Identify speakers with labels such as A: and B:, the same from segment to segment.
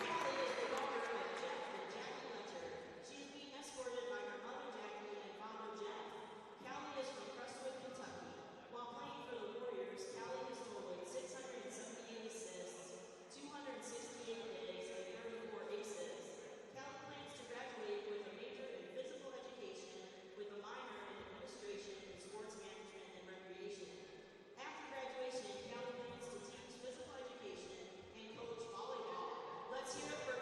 A: Callie is the daughter of Jeff and Jackie Hunter. She is being escorted by her mother Jackie and father Jeff. Callie is from Crestwood, Kentucky. While playing for the Warriors, Callie has totaled 678 assists, 268 digs, and 34 aces. Callie plans to graduate with a major in physical education with a minor in administration and sports management and recreation. After graduation, Callie plans to teach physical education and coach volleyball. Let's hear it for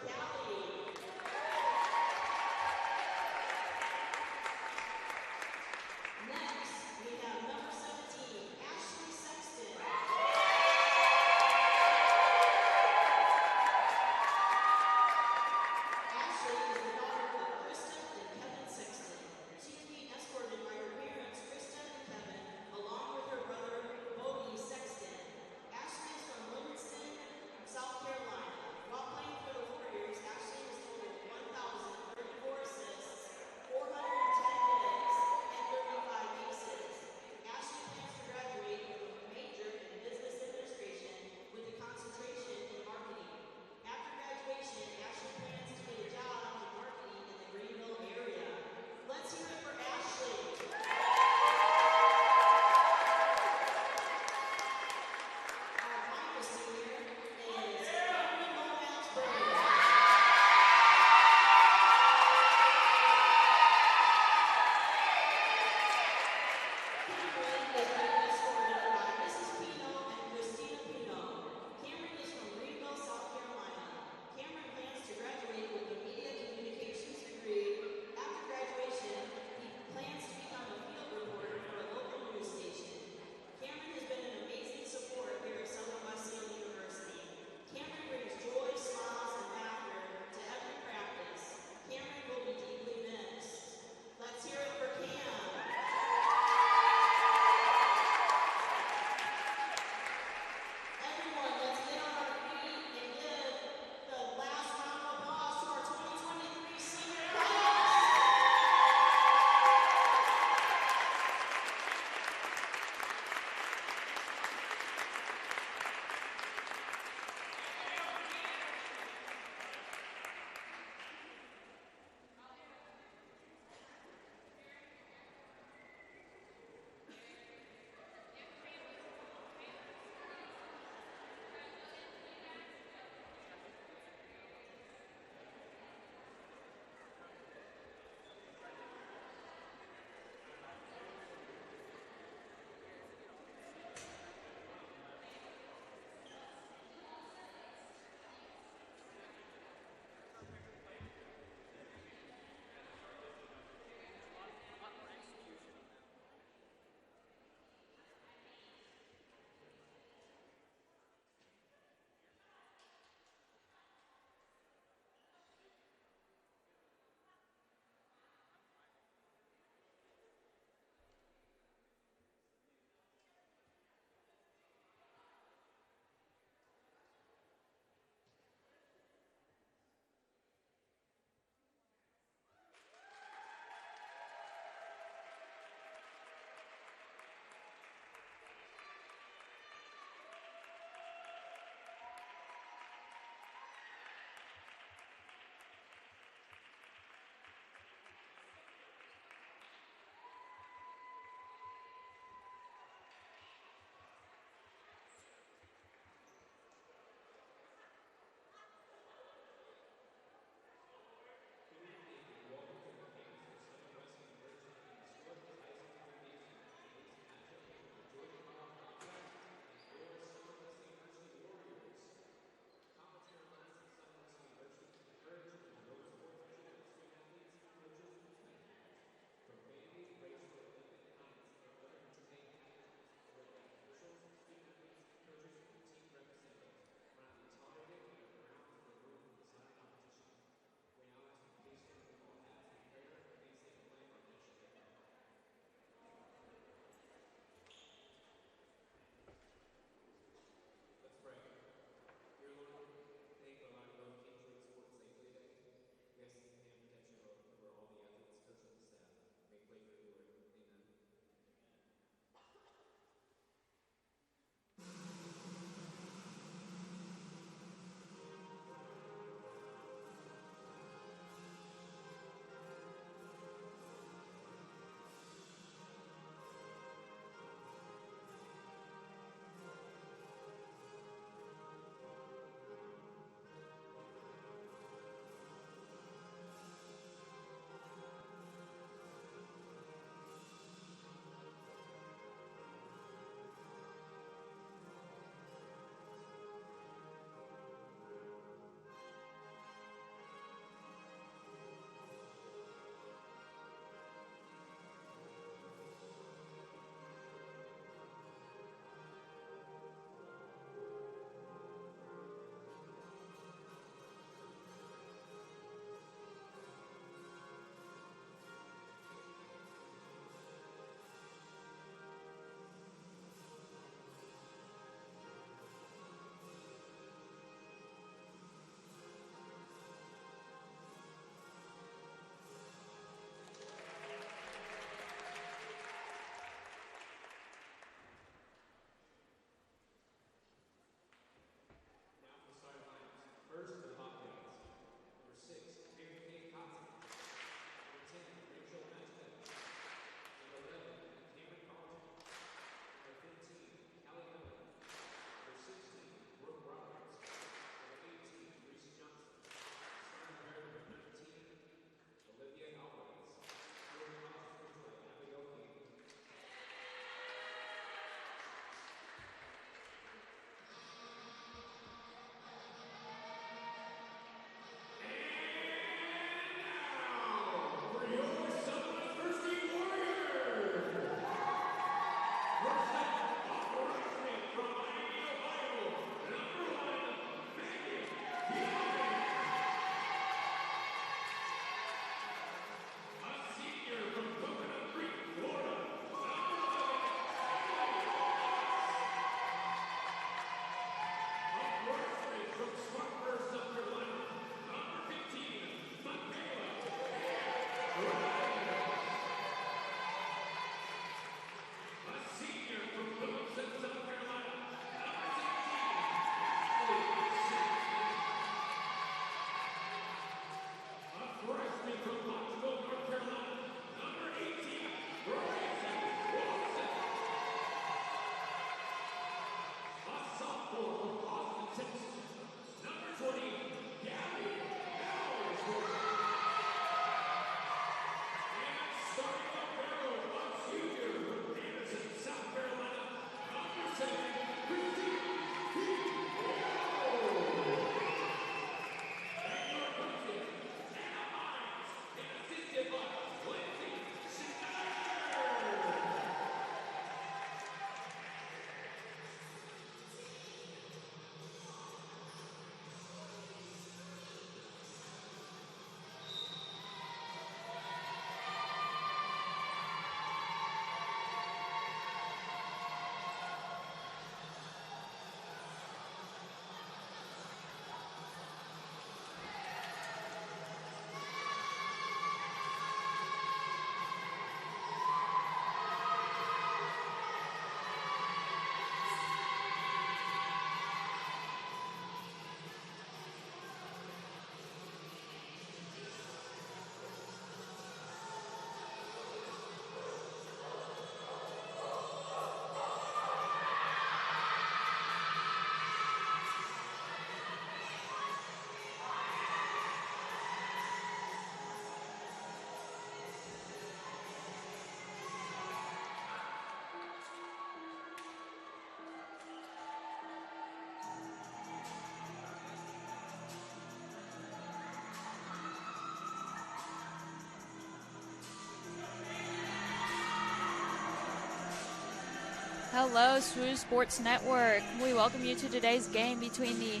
B: Hello, SWU Sports Network. We welcome you to today's game between the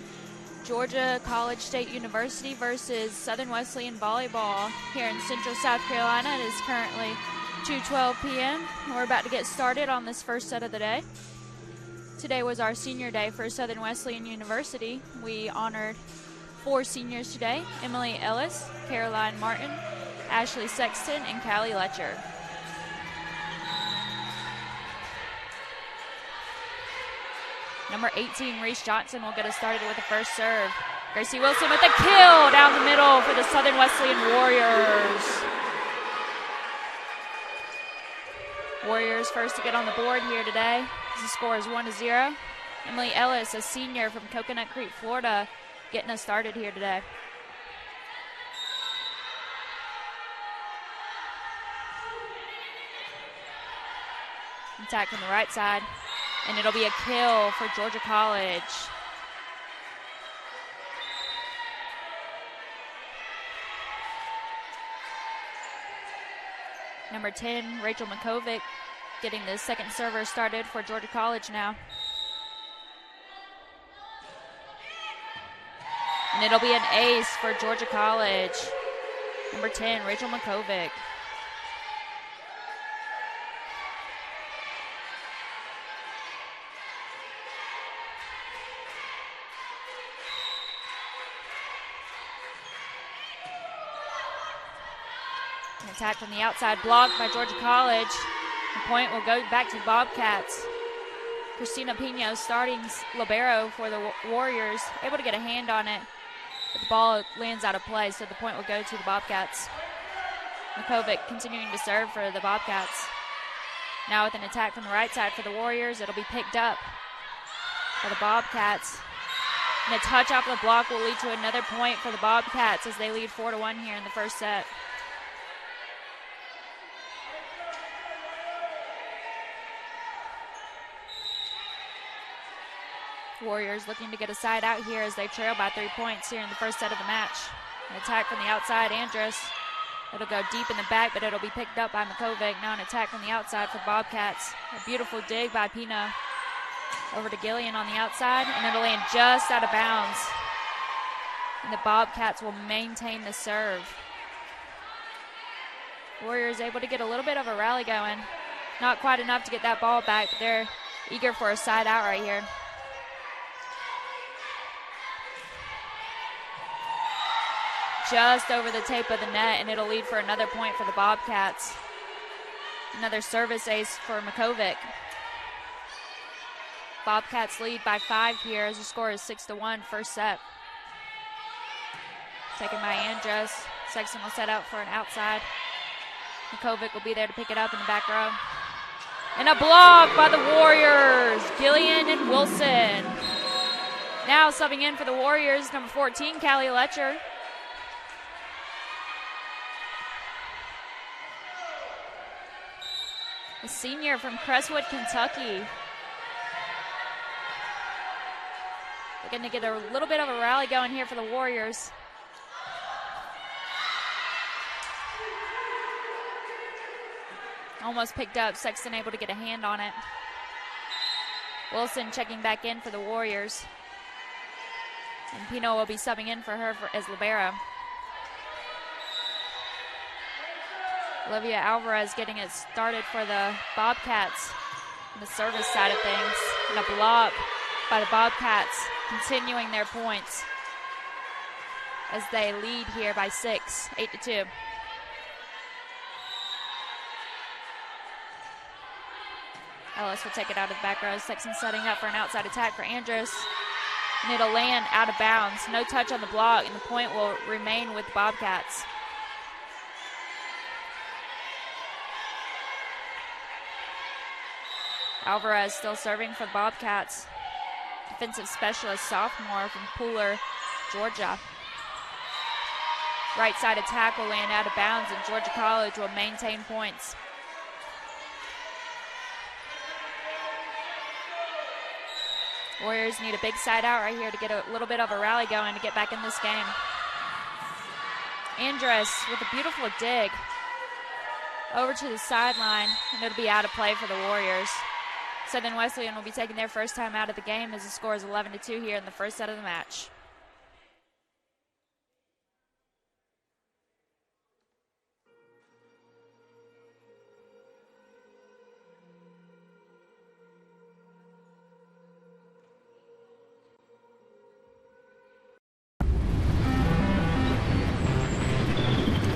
B: Georgia College State University versus Southern Wesleyan Volleyball here in Central South Carolina. It is currently 2:12 p.m. We're about to get started on this first set of the day. Today was our senior day for Southern Wesleyan University. We honored 4 seniors today: Emily Ellis, Caroline Martin, Ashley Sexton, and Callie Letcher. Number 18, Reese Johnson, will get us started with the first serve. Gracie Wilson with a kill down the middle for the Southern Wesleyan Warriors. Warriors first to get on the board here today. The score is 1-0. Emily Ellis, a senior from Coconut Creek, Florida, getting us started here today. Attack from the right side, and it'll be a kill for Georgia College. Number 10, Rachel Makovic, getting the second server started for Georgia College now. And it'll be an ace for Georgia College. Number 10, Rachel Makovic. An attack from the outside, blocked by Georgia College. The point will go back to the Bobcats. Christina Pino starting libero for the Warriors, able to get a hand on it, but the ball lands out of play, so the point will go to the Bobcats. Makovic continuing to serve for the Bobcats. Now with an attack from the right side for the Warriors, it'll be picked up by the Bobcats. And a touch off the block will lead to another point for the Bobcats as they lead 4-1 here in the first set. Warriors looking to get a side out here as they trail by 3 points here in the first set of the match. An attack from the outside, Andrus. It'll go deep in the back, but it'll be picked up by Makovic. Now an attack from the outside for the Bobcats. A beautiful dig by Pino. Over to Gillian on the outside, and it'll land just out of bounds. And the Bobcats will maintain the serve. Warriors able to get a little bit of a rally going. Not quite enough to get that ball back, but they're eager for a side out right here. Just over the tape of the net, and it'll lead for another point for the Bobcats. Another service ace for Makovic. Bobcats lead by 5 here as the score is 6-1 first set. Taken by Andrus. Sexton will set out for an outside. Makovic will be there to pick it up in the back row. And a block by the Warriors, Gillian and Wilson. Now subbing in for the Warriors, number 14, Callie Letcher. A senior from Crestwood, Kentucky. Looking to get a little bit of a rally going here for the Warriors. Almost picked up. Sexton able to get a hand on it. Wilson checking back in for the Warriors. And Pino will be subbing in for her as libero. Olivia Alvarez getting it started for the Bobcats on the service side of things. And a block by the Bobcats, continuing their points as they lead here by 6, 8-2. Ellis will take it out of the back row. Sexton setting up for an outside attack for Andrus. And it'll land out of bounds. No touch on the block, and the point will remain with the Bobcats. Alvarez still serving for the Bobcats. Defensive specialist sophomore from Pooler, Georgia. Right side attack will land out of bounds, and Georgia College will maintain points. Warriors need a big side out right here to get a little bit of a rally going to get back in this game. Andrus with a beautiful dig over to the sideline, and it'll be out of play for the Warriors. Southern Wesleyan will be taking their first time out of the game as the score is 11-2 here in the first set of the match.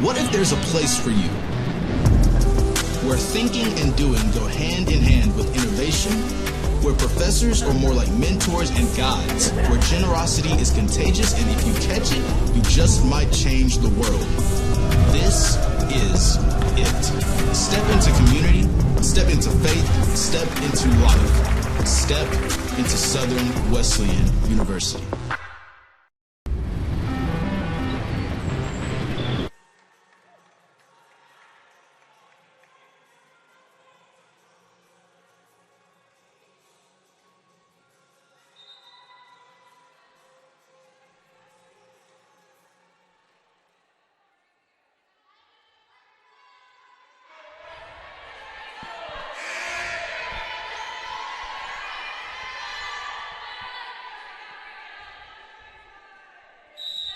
C: What if there's a place for you where thinking and doing go hand in hand with innovation, where professors are more like mentors and guides, where generosity is contagious and if you catch it, you just might change the world? This is it. Step into community, step into faith, step into life. Step into Southern Wesleyan University.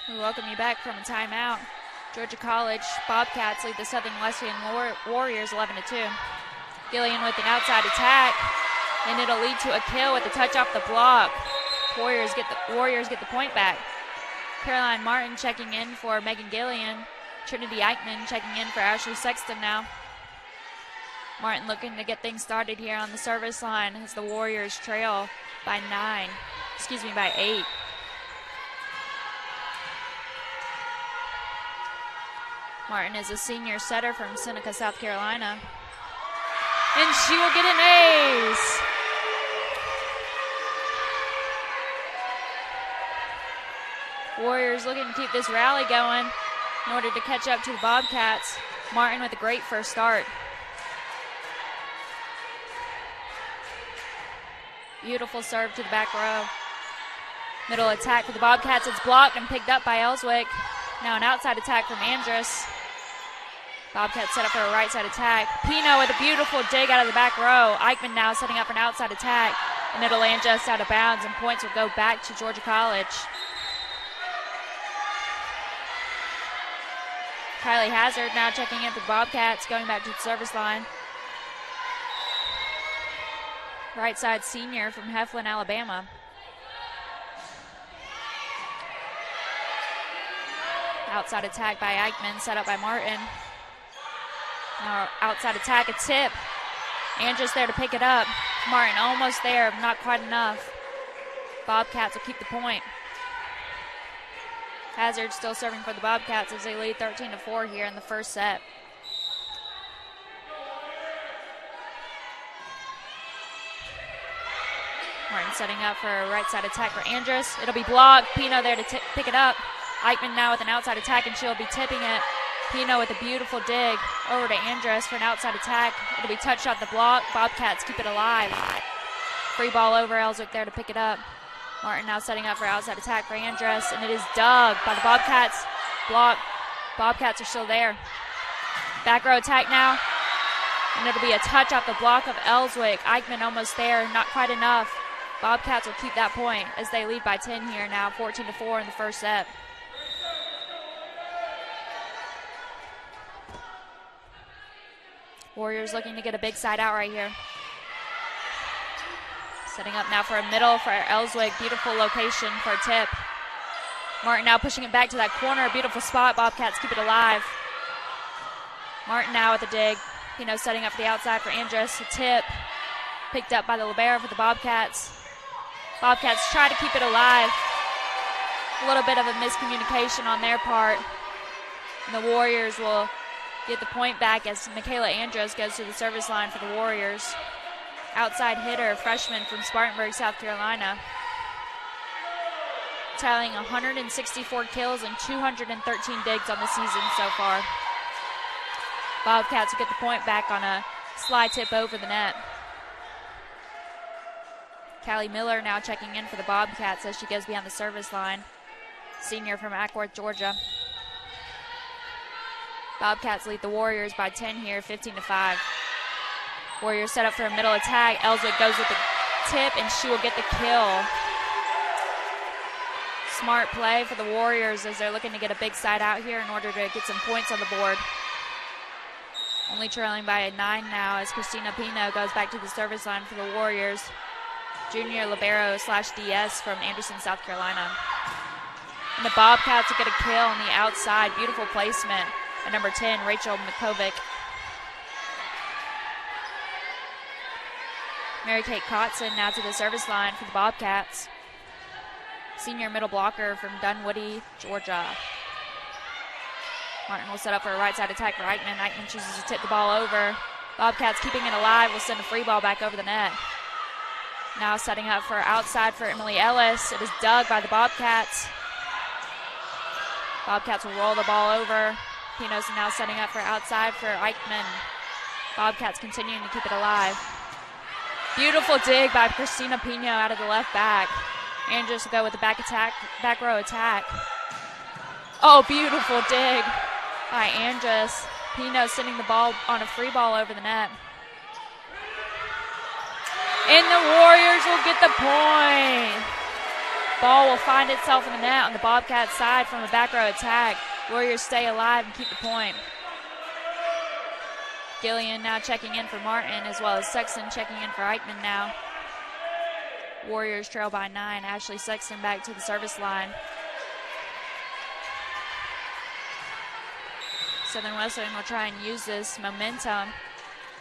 B: We welcome you back from a timeout. Georgia College Bobcats lead the Southern Wesleyan Warriors 11-2. Gillian with an outside attack, and it'll lead to a kill with a touch off the block. Warriors get the point back. Caroline Martin checking in for Megan Gillian. Trinity Eichman checking in for Ashley Sexton now. Martin looking to get things started here on the service line as the Warriors trail by 8. Martin is a senior setter from Seneca, South Carolina. And she will get an ace. Warriors looking to keep this rally going in order to catch up to the Bobcats. Martin with a great first start. Beautiful serve to the back row. Middle attack for the Bobcats. It's blocked and picked up by Ellswick. Now an outside attack from Andrus. Bobcats set up for a right side attack. Pino with a beautiful dig out of the back row. Eichman now setting up for an outside attack. And it'll land just out of bounds, and points will go back to Georgia College. Kylie Hazard now checking in for the Bobcats, going back to the service line. Right side senior from Heflin, Alabama. Outside attack by Eichman, set up by Martin. Now outside attack, a tip. Andrus there to pick it up. Martin almost there, not quite enough. Bobcats will keep the point. Hazard still serving for the Bobcats as they lead 13-4 here in the first set. Martin setting up for a right side attack for Andrus. It'll be blocked. Pino there to pick it up. Eichman now with an outside attack, and she'll be tipping it. Pino with a beautiful dig over to Andrus for an outside attack. It'll be touched off the block. Bobcats keep it alive. Free ball over. Ellswick there to pick it up. Martin now setting up for outside attack for Andrus, and it is dug by the Bobcats. Block. Bobcats are still there. Back row attack now, and it'll be a touch off the block of Ellswick. Eichman almost there, not quite enough. Bobcats will keep that point as they lead by 10 here now, 14-4 in the first set. Warriors looking to get a big side out right here. Setting up now for a middle for Ellswick. Beautiful location for a tip. Martin now pushing it back to that corner. Beautiful spot. Bobcats keep it alive. Martin now with a dig. Pino setting up for the outside for Andrus. A tip. Picked up by the libero for the Bobcats. Bobcats try to keep it alive. A little bit of a miscommunication on their part. And the Warriors will get the point back as Michaela Andrus goes to the service line for the Warriors. Outside hitter, freshman from Spartanburg, South Carolina. Tallying 164 kills and 213 digs on the season so far. Bobcats will get the point back on a slide tip over the net. Callie Miller now checking in for the Bobcats as she goes beyond the service line. Senior from Ackworth, Georgia. Bobcats lead the Warriors by 10 here, 15-5. Warriors set up for a middle attack. Ellswick goes with the tip, and she will get the kill. Smart play for the Warriors as they're looking to get a big side out here in order to get some points on the board. Only trailing by 9 now as Christina Pino goes back to the service line for the Warriors. Junior libero / DS from Anderson, South Carolina. And the Bobcats will get a kill on the outside. Beautiful placement at number 10, Rachel Mikovic. Mary Kate Kotson now to the service line for the Bobcats. Senior middle blocker from Dunwoody, Georgia. Martin will set up for a right side attack for Eichmann. Eichmann chooses to tip the ball over. Bobcats keeping it alive will send a free ball back over the net. Now setting up for outside for Emily Ellis. It is dug by the Bobcats. Bobcats will roll the ball over. Pino's now setting up for outside for Eichmann. Bobcats continuing to keep it alive. Beautiful dig by Christina Pino out of the left back. Andrews will go with the back row attack. Oh, beautiful dig by Andrus. Pino sending the ball on a free ball over the net. And the Warriors will get the point. Ball will find itself in the net on the Bobcats side from a back row attack. Warriors stay alive and keep the point. Gillian now checking in for Martin, as well as Sexton checking in for Eichmann now. Warriors trail by 9. Ashley Sexton back to the service line. Southern Wesleyan will try and use this momentum,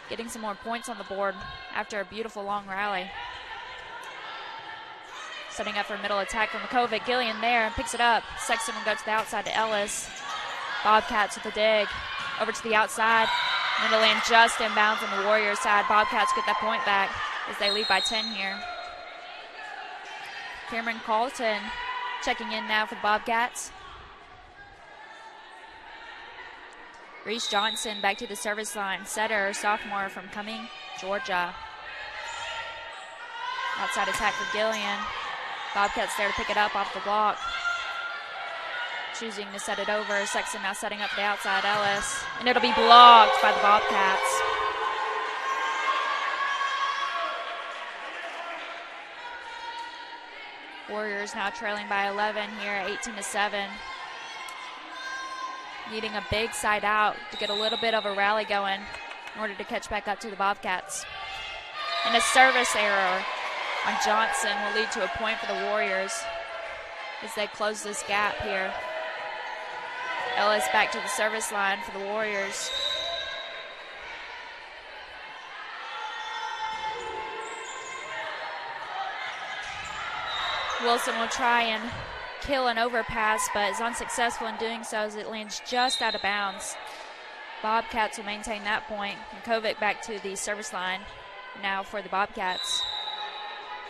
B: getting some more points on the board after a beautiful long rally. Setting up for a middle attack from Mikovic. Gillian there, picks it up. Sexton will go to the outside to Ellis. Bobcats with a dig. Over to the outside. And it'll land just inbounds on the Warriors side. Bobcats get that point back as they lead by 10 here. Cameron Carlton checking in now for the Bobcats. Reese Johnson back to the service line. Setter, sophomore from Cumming, Georgia. Outside attack for Gillian. Bobcats there to pick it up off the block. Choosing to set it over. Sexton now setting up the outside Ellis. And it'll be blocked by the Bobcats. Warriors now trailing by 11 here, 18-7. Needing a big side out to get a little bit of a rally going in order to catch back up to the Bobcats. And a service error on Johnson will lead to a point for the Warriors as they close this gap here. Ellis back to the service line for the Warriors. Wilson will try and kill an overpass, but is unsuccessful in doing so as it lands just out of bounds. Bobcats will maintain that point. Mikovic back to the service line now for the Bobcats.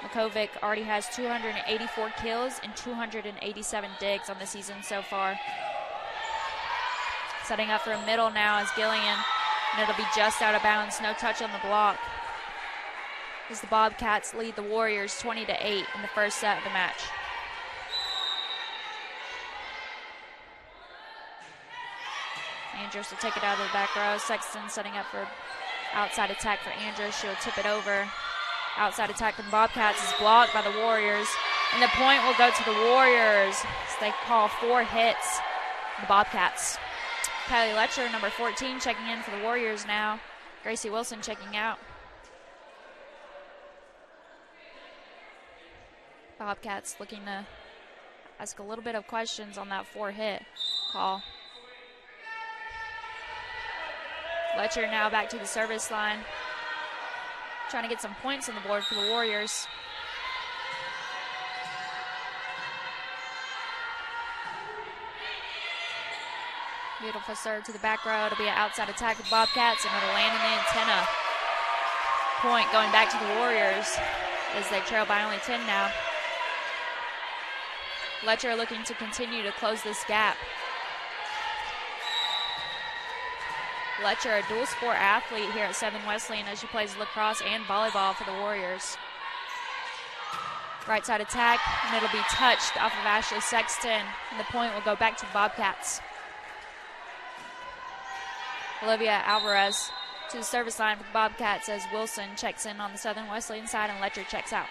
B: Mikovic already has 284 kills and 287 digs on the season so far. Setting up for a middle now is Gillian, and it'll be just out of bounds, no touch on the block. As the Bobcats lead the Warriors 20-8 in the first set of the match. Andrews will take it out of the back row. Sexton setting up for outside attack for Andrews. She'll tip it over. Outside attack from Bobcats is blocked by the Warriors. And the point will go to the Warriors as they call 4 hits. The Bobcats. Kylie Letcher, number 14, checking in for the Warriors now. Gracie Wilson checking out. Bobcats looking to ask a little bit of questions on that 4-hit call. Letcher now back to the service line. Trying to get some points on the board for the Warriors. Beautiful serve to the back row. It'll be an outside attack with Bobcats, and it'll land in the antenna. Point going back to the Warriors as they trail by only 10 now. Letcher looking to continue to close this gap. Letcher, a dual sport athlete here at Southern Wesleyan as she plays lacrosse and volleyball for the Warriors. Right side attack, and it'll be touched off of Ashley Sexton, and the point will go back to the Bobcats. Olivia Alvarez to the service line for the Bobcats as Wilson checks in on the Southern Wesleyan side and Letcher checks out.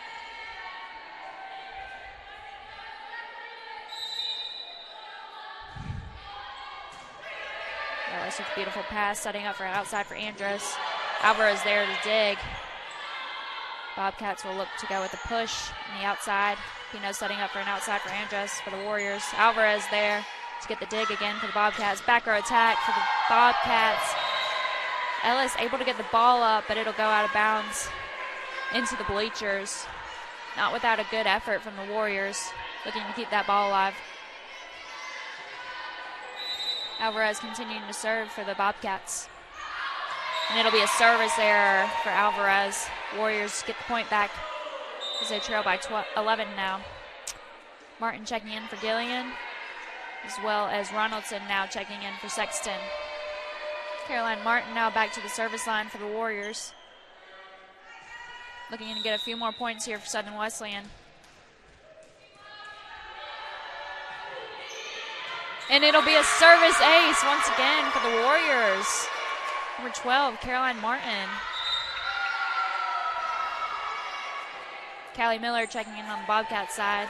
B: Ellis with a beautiful pass, setting up for outside for Andrus. Alvarez there to dig. Bobcats will look to go with a push on the outside. Pino setting up for an outside for Andrus for the Warriors. Alvarez there to get the dig again for the Bobcats. Back row attack for the Bobcats. Ellis able to get the ball up, but it'll go out of bounds into the bleachers. Not without a good effort from the Warriors, looking to keep that ball alive. Alvarez continuing to serve for the Bobcats. And it'll be a service error for Alvarez. Warriors get the point back as they trail by 11 now. Martin checking in for Gillian, as well as Ronaldson now checking in for Sexton. Caroline Martin now back to the service line for the Warriors. Looking to get a few more points here for Southern Wesleyan. And it'll be a service ace once again for the Warriors. Number 12, Caroline Martin. Callie Miller checking in on the Bobcat side.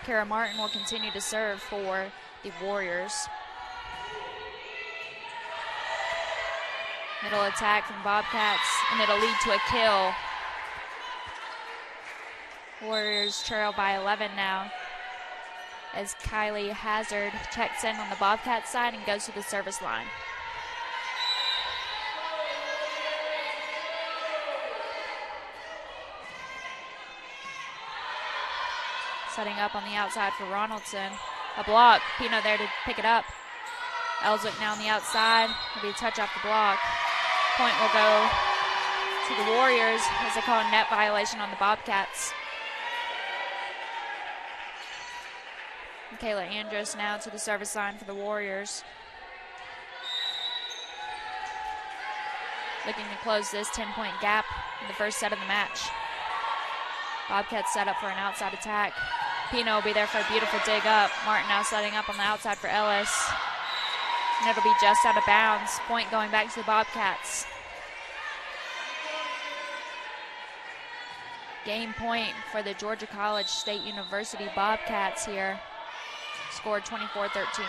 B: Kara Martin will continue to serve for the Warriors. Middle attack from Bobcats, and it'll lead to a kill. Warriors trail by 11 now, as Kylie Hazard checks in on the Bobcat side and goes to the service line. Setting up on the outside for Ronaldson. A block. Pino there to pick it up. Ellswick now on the outside. It'll be a touch off the block. Point will go to the Warriors as they call a net violation on the Bobcats. Michaela Andrus now to the service line for the Warriors. Looking to close this 10-point gap in the first set of the match. Bobcats set up for an outside attack. Pino will be there for a beautiful dig up. Martin now setting up on the outside for Ellis. And it'll be just out of bounds. Point going back to the Bobcats. Game point for the Georgia College State University Bobcats here. Scored 24-13.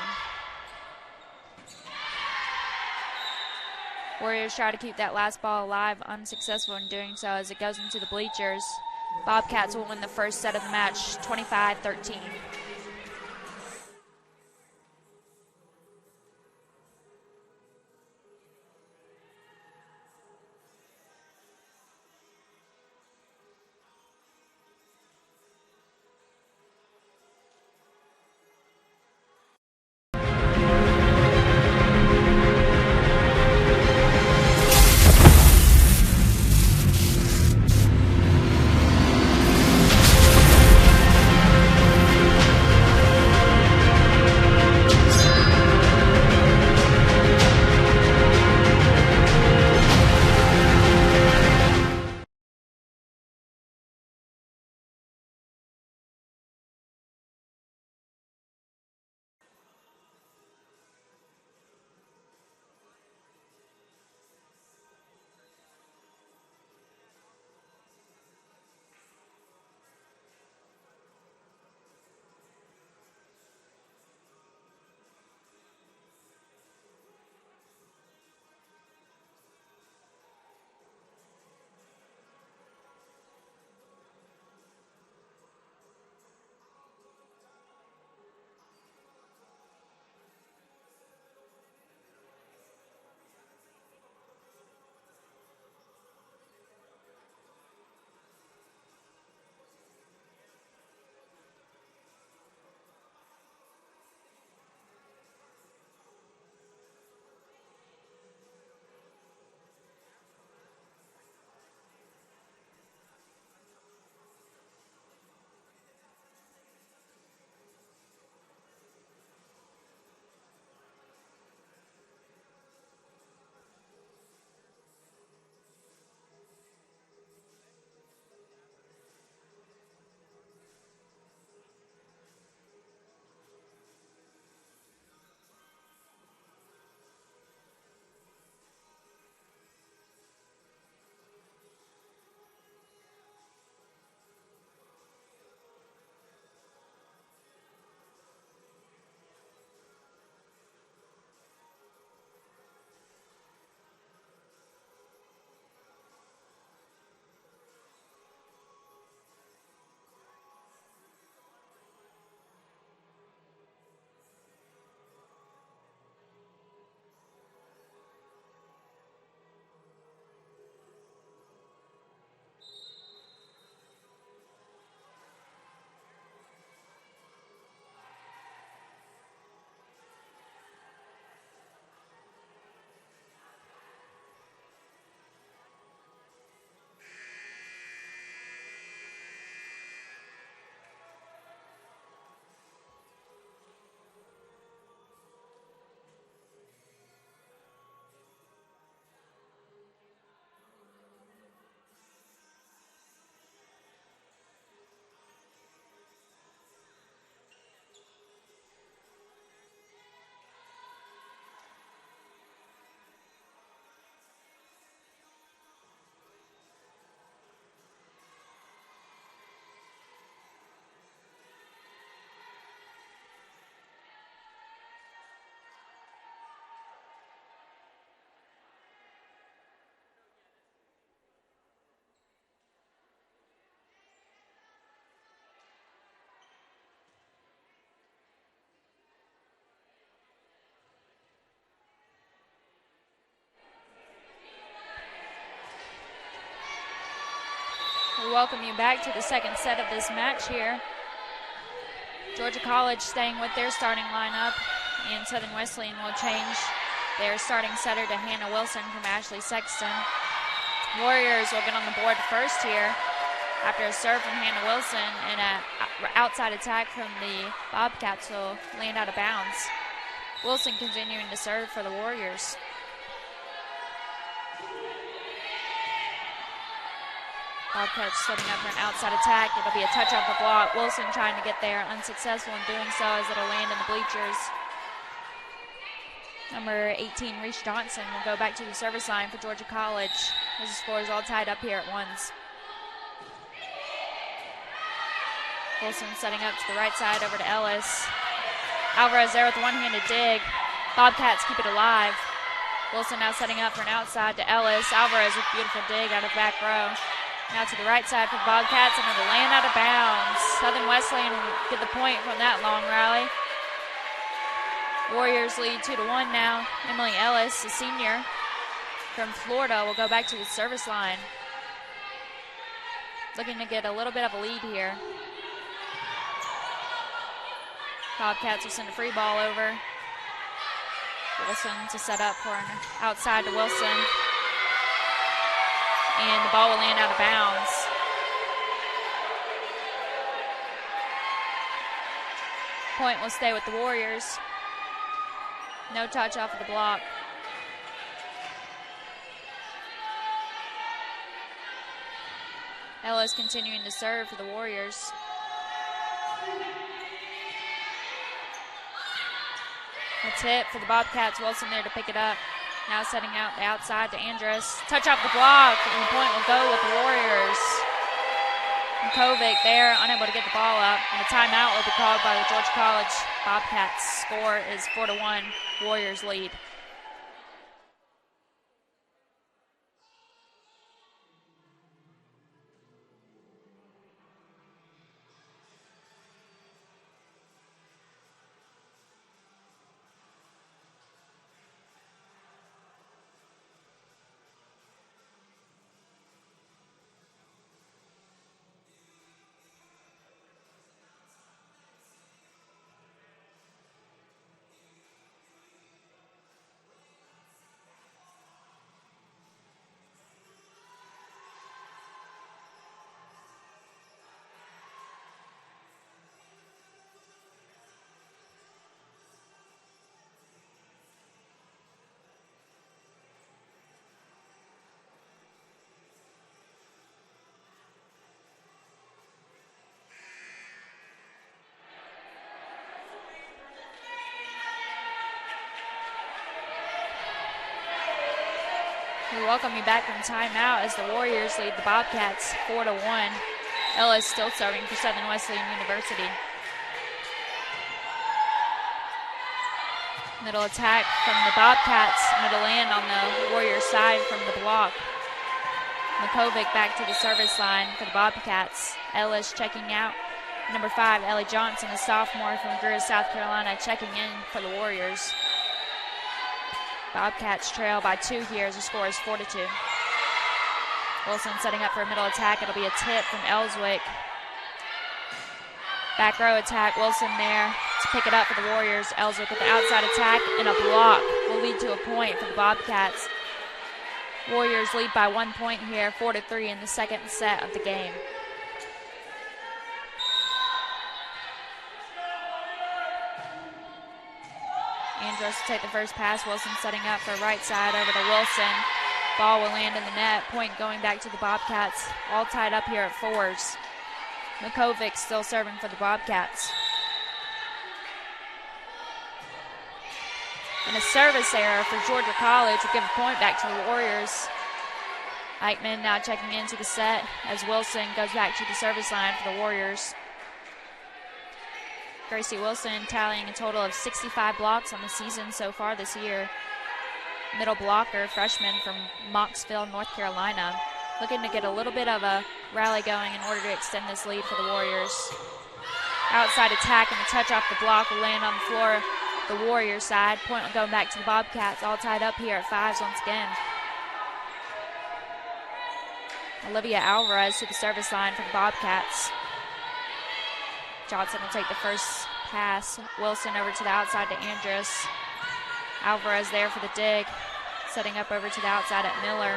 B: Warriors try to keep that last ball alive, unsuccessful in doing so as it goes into the bleachers. Bobcats will win the first set of the match, 25-13. welcome you back to the second set of this match here. Georgia College staying with their starting lineup, and Southern Wesleyan will change their starting setter to Hannah Wilson from Ashley Sexton. Warriors will get on the board first here after a serve from Hannah Wilson, and an outside attack from the Bobcats will land out of bounds. Wilson continuing to serve for the Warriors. Bobcats setting up for an outside attack. It'll be a touch off the block. Wilson trying to get there, unsuccessful in doing so as it'll land in the bleachers. Number 18, Reese Johnson, will go back to the service line for Georgia College as the score is all tied up here at ones. Wilson setting up to the right side over to Ellis. Alvarez there with a one-handed dig. Bobcats keep it alive. Wilson now setting up for an outside to Ellis. Alvarez with a beautiful dig out of back row. Now to the right side for the Bobcats, and it'll land out of bounds. Southern Wesleyan will get the point from that long rally. Warriors lead 2-1 now. Emily Ellis, a senior from Florida, will go back to the service line. Looking to get a little bit of a lead here. Bobcats will send a free ball over. Wilson to set up for an outside to Wilson. And the ball will land out of bounds. Point will stay with the Warriors. No touch off of the block. Ellis continuing to serve for the Warriors. It's hit for the Bobcats. Wilson there to pick it up. Now setting out the outside to Andrus. Touch off the block, and the point will go with the Warriors. And Kovic there, unable to get the ball up, and a timeout will be called by the Georgia College Bobcats. Score is 4-1, Warriors lead. We welcome you back from timeout as the Warriors lead the Bobcats 4-1. Ellis still serving for Southern Wesleyan University. Middle attack from the Bobcats, and it'll land on the Warriors side from the block. Makovic back to the service line for the Bobcats. Ellis checking out. Number 5, Ellie Johnson, a sophomore from Greer, South Carolina, checking in for the Warriors. Bobcats trail by 2 here as the score is 4-2. Wilson setting up for a middle attack. It'll be a tip from Ellswick. Back row attack. Wilson there to pick it up for the Warriors. Ellswick with the outside attack, and a block will lead to a point for the Bobcats. Warriors lead by 1 point here, 4-3 in the second set of the game. Andros to take the first pass. Wilson setting up for right side over to Wilson. Ball will land in the net. Point going back to the Bobcats. All tied up here at 4s. Makovic still serving for the Bobcats. And a service error for Georgia College will give a point back to the Warriors. Eichmann now checking into the set as Wilson goes back to the service line for the Warriors. Gracie Wilson tallying a total of 65 blocks on the season so far this year. Middle blocker, freshman from Mocksville, North Carolina. Looking to get a little bit of a rally going in order to extend this lead for the Warriors. Outside attack, and the touch off the block will land on the floor the Warriors side. Point will go back to the Bobcats, all tied up here at 5s once again. Olivia Alvarez to the service line for the Bobcats. Johnson will take the first pass. Wilson over to the outside to Andrus. Alvarez there for the dig. Setting up over to the outside at Miller.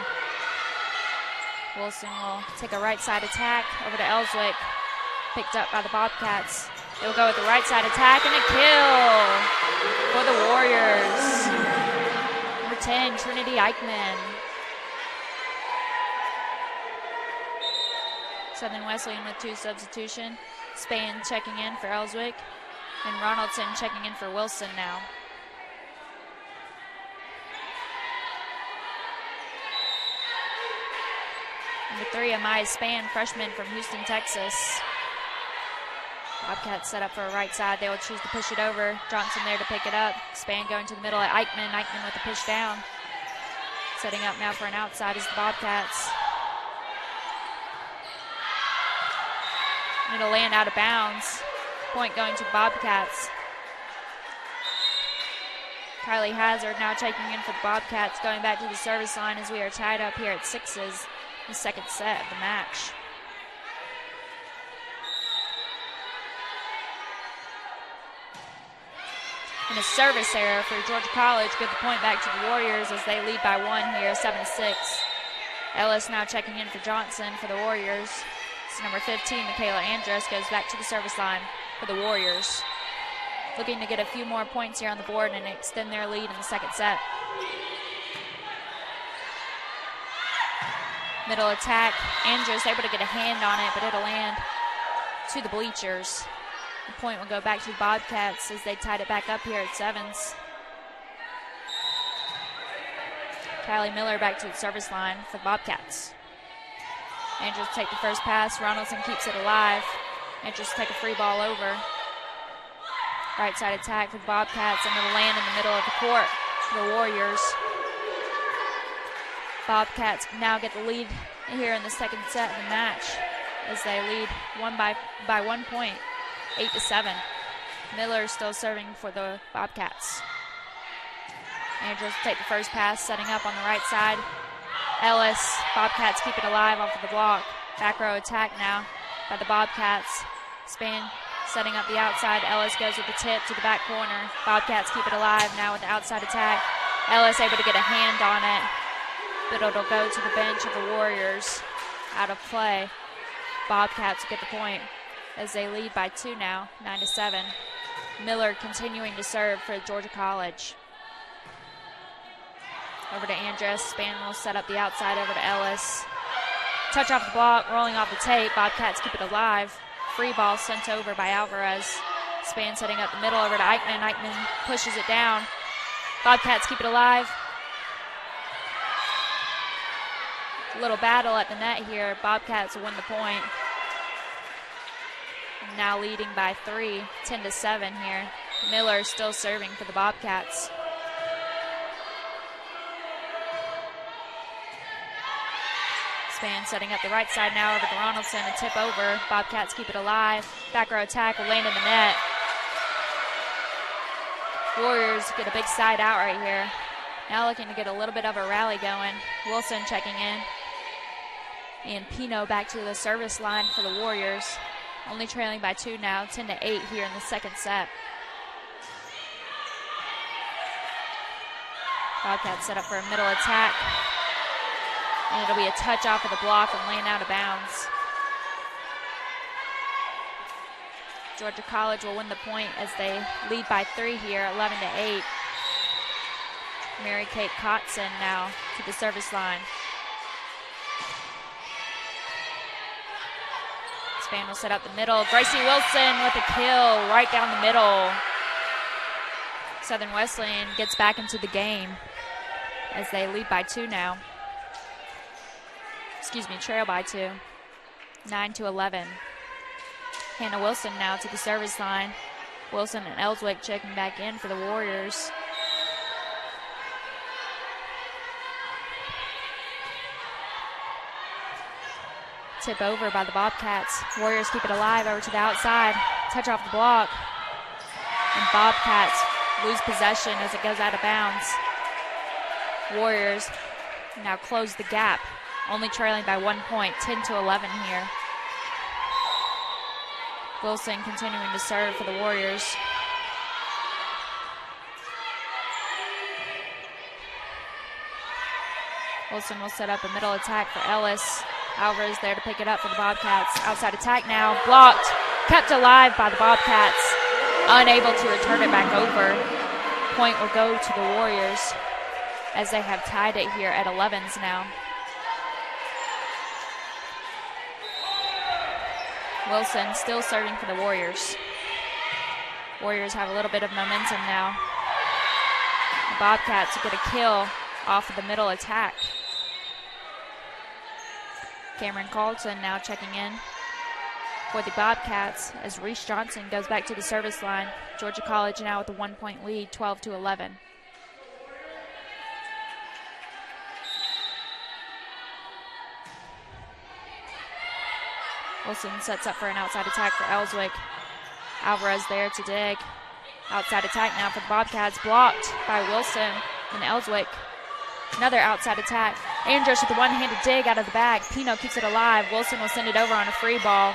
B: Wilson will take a right side attack over to Ellswick. Picked up by the Bobcats. They'll go with the right side attack and a kill for the Warriors. Number 10, Trinity Eichmann. Southern Wesleyan with 2 substitution. Spain checking in for Ellswick. And Ronaldson checking in for Wilson now. Number 3, Amaya Spann, freshman from Houston, Texas. Bobcats set up for a right side. They will choose to push it over. Johnson there to pick it up. Spann going to the middle at Eichmann. Eichmann with the push down. Setting up now for an outside is the Bobcats. And it'll land out of bounds. Point going to the Bobcats. Kylie Hazard now checking in for the Bobcats, going back to the service line as we are tied up here at 6s. The second set of the match. And a service error for Georgia College. Give the point back to the Warriors as they lead by 1 here, 7-6. Ellis now checking in for Johnson for the Warriors. It's number 15, Michaela Andrus, goes back to the service line for the Warriors. Looking to get a few more points here on the board and extend their lead in the second set. Middle attack. Andrus able to get a hand on it, but it'll land to the bleachers. The point will go back to the Bobcats as they tied it back up here at 7s. Kylie Miller back to the service line for the Bobcats. Andrus take the first pass. Ronaldson keeps it alive. Andrus take a free ball over. Right side attack for the Bobcats, and it'll land in the middle of the court for the Warriors. Bobcats now get the lead here in the second set of the match as they lead by 1 point, 8-7. Miller still serving for the Bobcats. Andrews take the first pass, setting up on the right side. Ellis, Bobcats keep it alive off of the block. Back row attack now by the Bobcats. Spann setting up the outside. Ellis goes with the tip to the back corner. Bobcats keep it alive now with the outside attack. Ellis able to get a hand on it, but it'll go to the bench of the Warriors. Out of play. Bobcats get the point as they lead by 2 now, 9-7. Miller continuing to serve for Georgia College. Over to Andrus. Spann will set up the outside over to Ellis. Touch off the block, rolling off the tape. Bobcats keep it alive. Free ball sent over by Alvarez. Spann setting up the middle over to Eichmann. Eichmann pushes it down. Bobcats keep it alive. A little battle at the net here. Bobcats will win the point. Now leading by 3, 10-7 here. Miller still serving for the Bobcats. Spann setting up the right side now over to Ronaldson. A tip over. Bobcats keep it alive. Back row attack will land in the net. Warriors get a big side out right here. Now looking to get a little bit of a rally going. Wilson checking in. And Pino back to the service line for the Warriors. Only trailing by 2 now, 10-8 here in the second set. Bobcats set up for a middle attack. And it'll be a touch off of the block and land out of bounds. Georgia College will win the point as they lead by 3 here, 11-8. Mary Kate Kotson now to the service line. Spann will set up the middle. Gracie Wilson with a kill right down the middle. Southern Wesleyan gets back into the game as they lead by 2 now. Trail by 2. 9-11. Hannah Wilson now to the service line. Wilson and Ellswick checking back in for the Warriors. Tip over by the Bobcats. Warriors keep it alive over to the outside. Touch off the block. And Bobcats lose possession as it goes out of bounds. Warriors now close the gap only trailing by 1 point, 10-11 here. Wilson continuing to serve for the Warriors. Wilson will set up a middle attack for Ellis. Alvarez there to pick it up for the Bobcats. Outside attack now, blocked, kept alive by the Bobcats. Unable to return it back over. Point will go to the Warriors as they have tied it here at 11s now. Wilson still serving for the Warriors. Warriors have a little bit of momentum now. The Bobcats get a kill off of the middle attack. Cameron Carlton now checking in for the Bobcats as Reese Johnson goes back to the service line. Georgia College now with a 1 point lead, 12-11. Wilson sets up for an outside attack for Ellswick. Alvarez there to dig. Outside attack now for the Bobcats, blocked by Wilson and Ellswick. Another outside attack. Andros with a one-handed dig out of the bag. Pino keeps it alive. Wilson will send it over on a free ball.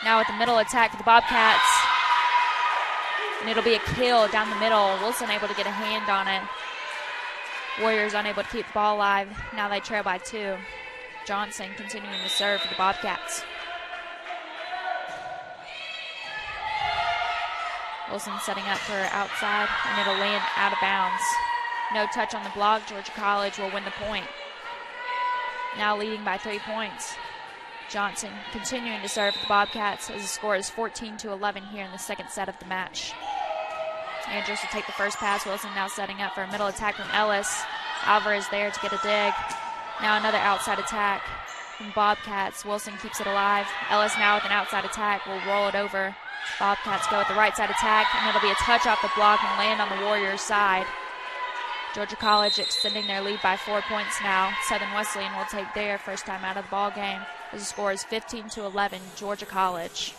B: Now with the middle attack for the Bobcats. And it'll be a kill down the middle. Wilson able to get a hand on it. Warriors unable to keep the ball alive. Now they trail by 2. Johnson continuing to serve for the Bobcats. Wilson setting up for outside, and it'll land out of bounds. No touch on the block. Georgia College will win the point. Now leading by 3 points. Johnson continuing to serve for the Bobcats as the score is 14-11 here in the second set of the match. Andrews will take the first pass. Wilson now setting up for a middle attack from Ellis. Alvarez there to get a dig. Now another outside attack from Bobcats. Wilson keeps it alive. Ellis now with an outside attack will roll it over. Bobcats go with the right side attack, and it'll be a touch off the block and land on the Warriors' side. Georgia College extending their lead by 4 points now. Southern Wesleyan will take their first time out of the ball game as the score is 15-11, Georgia College.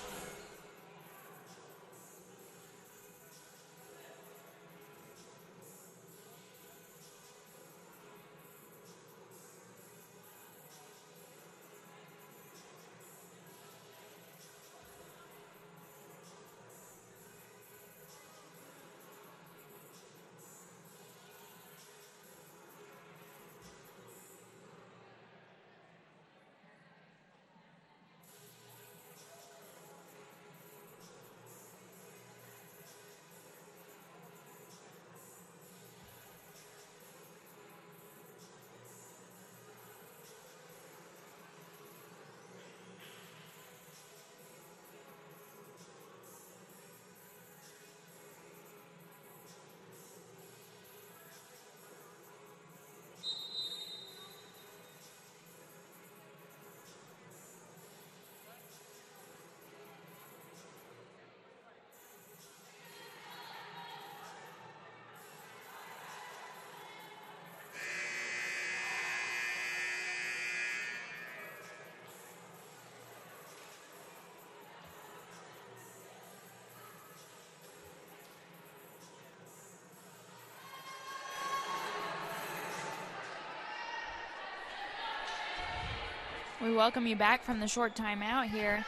B: We welcome you back from the short timeout here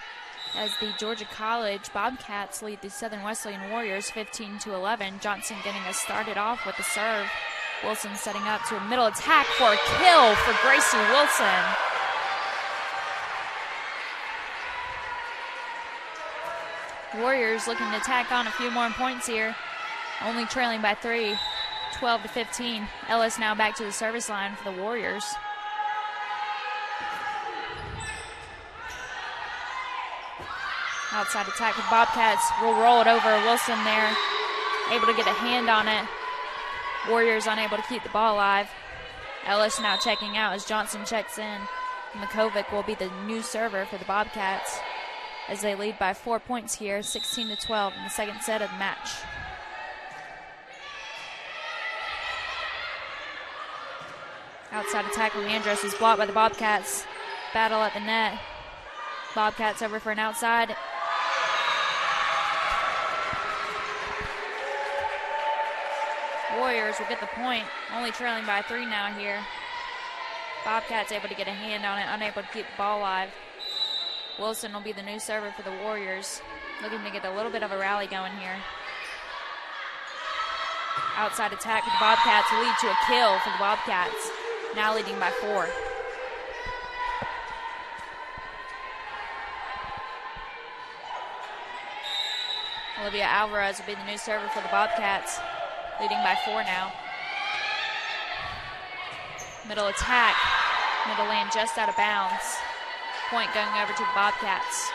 B: as the Georgia College Bobcats lead the Southern Wesleyan Warriors 15-11. Johnson getting us started off with the serve. Wilson setting up to a middle attack for a kill for Gracie Wilson. Warriors looking to tack on a few more points here. Only trailing by 3, 12-15. Ellis now back to the service line for the Warriors. Outside attack with Bobcats. Will roll it over. Wilson there, able to get a hand on it. Warriors unable to keep the ball alive. Ellis now checking out as Johnson checks in. Makovic will be the new server for the Bobcats as they lead by 4 points here, 16-12 in the second set of the match. Outside attack from Andros is blocked by the Bobcats. Battle at the net. Bobcats over for an outside. Warriors will get the point, only trailing by 3 now here. Bobcats able to get a hand on it, unable to keep the ball alive. Wilson will be the new server for the Warriors, looking to get a little bit of a rally going here. Outside attack for the Bobcats will lead to a kill for the Bobcats, now leading by 4. Olivia Alvarez will be the new server for the Bobcats, leading by 4 now. Middle attack, middle lane just out of bounds. Point going over to the Bobcats.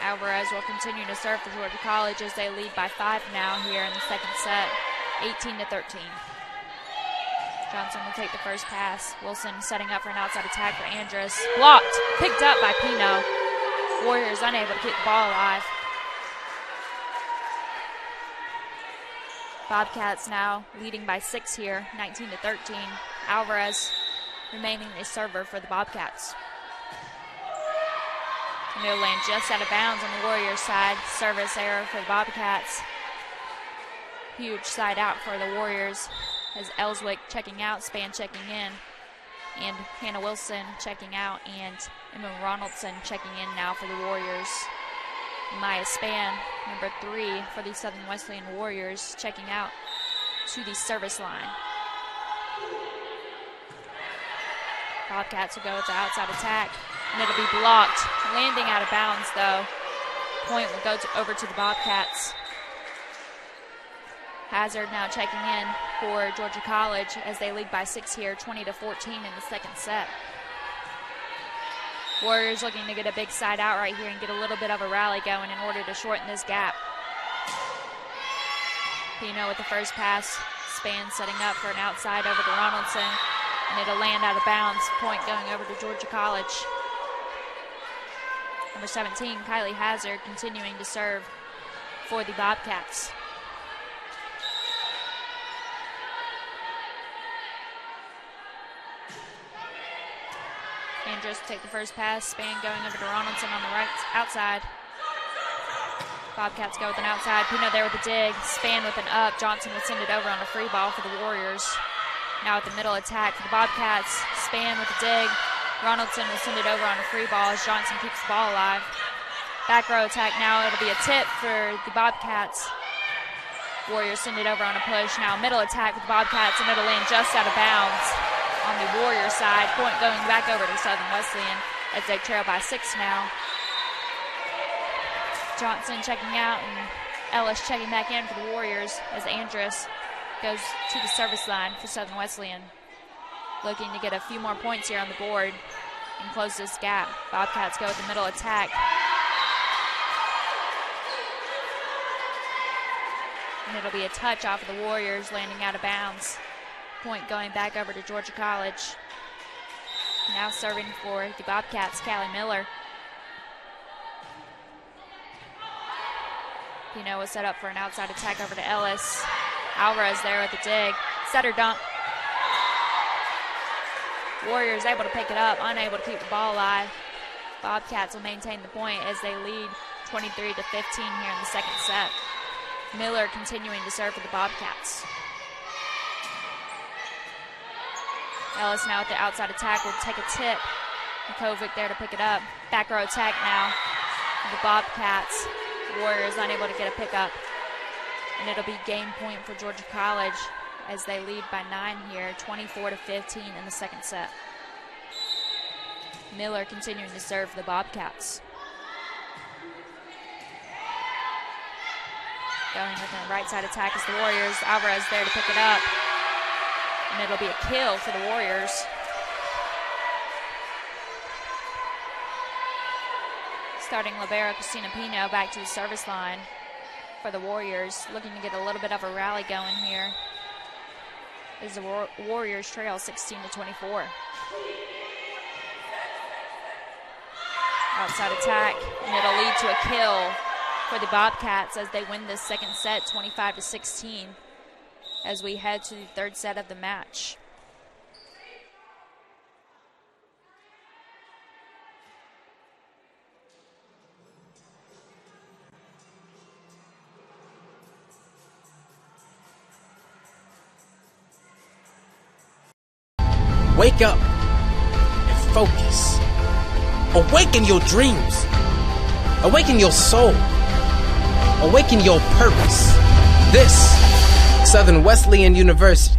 B: Alvarez will continue to serve for Georgia College as they lead by 5 now here in the second set, 18-13. Johnson will take the first pass. Wilson setting up for an outside attack for Andrus. Blocked, picked up by Pino. Warriors unable to keep the ball alive. Bobcats now leading by 6 here, 19-13. Alvarez remaining the server for the Bobcats. Middle lane just out of bounds on the Warriors side. Service error for the Bobcats. Huge side out for the Warriors as Ellswick checking out, Span checking in, and Hannah Wilson checking out, and Emma Ronaldson checking in now for the Warriors. Maya Span, number 3 for the Southern Wesleyan Warriors, checking out to the service line. Bobcats will go with the outside attack, and it'll be blocked. Landing out of bounds, though. Point will go over to the Bobcats. Hazard now checking in for Georgia College as they lead by 6 here, 20-14 in the second set. Warriors looking to get a big side out right here and get a little bit of a rally going in order to shorten this gap. Pino with the first pass. Span setting up for an outside over to Ronaldson, and it'll land out of bounds. Point going over to Georgia College. Number 17, Kylie Hazard, continuing to serve for the Bobcats. Andrus take the first pass. Span going over to Ronaldson on the right outside. Bobcats go with an outside. Pino there with a dig. Span with an up. Johnson would send it over on a free ball for the Warriors. Now at the middle attack for the Bobcats. Span with a dig. Ronaldson will send it over on a free ball as Johnson keeps the ball alive. Back row attack now. It'll be a tip for the Bobcats. Warriors send it over on a push. Now middle attack with the Bobcats, and it'll land just out of bounds on the Warriors side. Point going back over to Southern Wesleyan as they trail by 6 now. Johnson checking out and Ellis checking back in for the Warriors as Andrus goes to the service line for Southern Wesleyan. Looking to get a few more points here on the board and close this gap. Bobcats go with the middle attack. And it'll be a touch off of the Warriors, landing out of bounds. Point going back over to Georgia College. Now serving for the Bobcats, Callie Miller. Pino was set up for an outside attack over to Ellis. Alvarez there with the dig. Setter dunk. Warriors able to pick it up, unable to keep the ball alive. Bobcats will maintain the point as they lead 23-15 here in the second set. Miller continuing to serve for the Bobcats. Ellis now with the outside attack will take a tip. Kovic there to pick it up. Back row attack now for the Bobcats. Warriors unable to get a pickup. And it'll be game point for Georgia College as they lead by 9 here, 24-15 in the second set. Miller continuing to serve for the Bobcats. Going with a right side attack is the Warriors. Alvarez there to pick it up. And it'll be a kill for the Warriors. Starting libero Christina Pino back to the service line for the Warriors, looking to get a little bit of a rally going here as the Warriors trail 16-24. Outside attack, and it'll lead to a kill for the Bobcats as they win this second set 25-16 as we head to the third set of the match.
D: Wake up and focus. Awaken your dreams. Awaken your soul. Awaken your purpose. This, Southern Wesleyan University.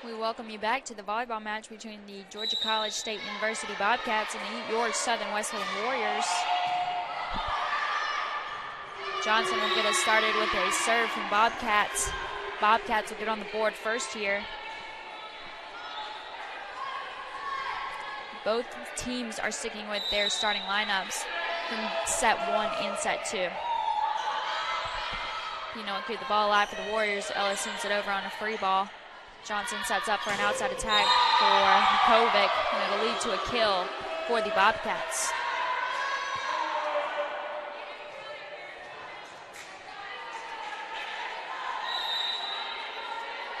B: We welcome you back to the volleyball match between the Georgia College State University Bobcats and the your Southern Wesleyan Warriors. Johnson will get us started with a serve from Bobcats. Bobcats will get on the board first here. Both teams are sticking with their starting lineups from set 1 and set 2. Pino will keep the ball alive for the Warriors. Ellis sends it over on a free ball. Johnson sets up for an outside attack for Mikovic, and it'll lead to a kill for the Bobcats.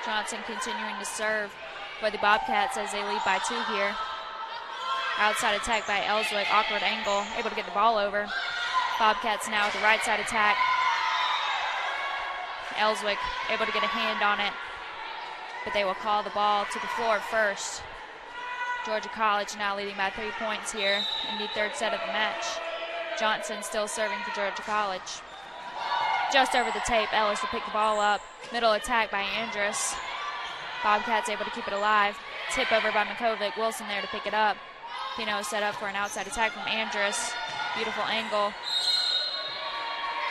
B: Johnson continuing to serve for the Bobcats as they lead by 2 here. Outside attack by Ellswick, awkward angle, able to get the ball over. Bobcats now with the right side attack. Ellswick able to get a hand on it, but they will call the ball to the floor first. Georgia College now leading by 3 points here in the third set of the match. Johnson still serving for Georgia College. Just over the tape, Ellis will pick the ball up. Middle attack by Andrus. Bobcats able to keep it alive. Tip over by Mikovic. Wilson there to pick it up. Pino set up for an outside attack from Andrus. Beautiful angle.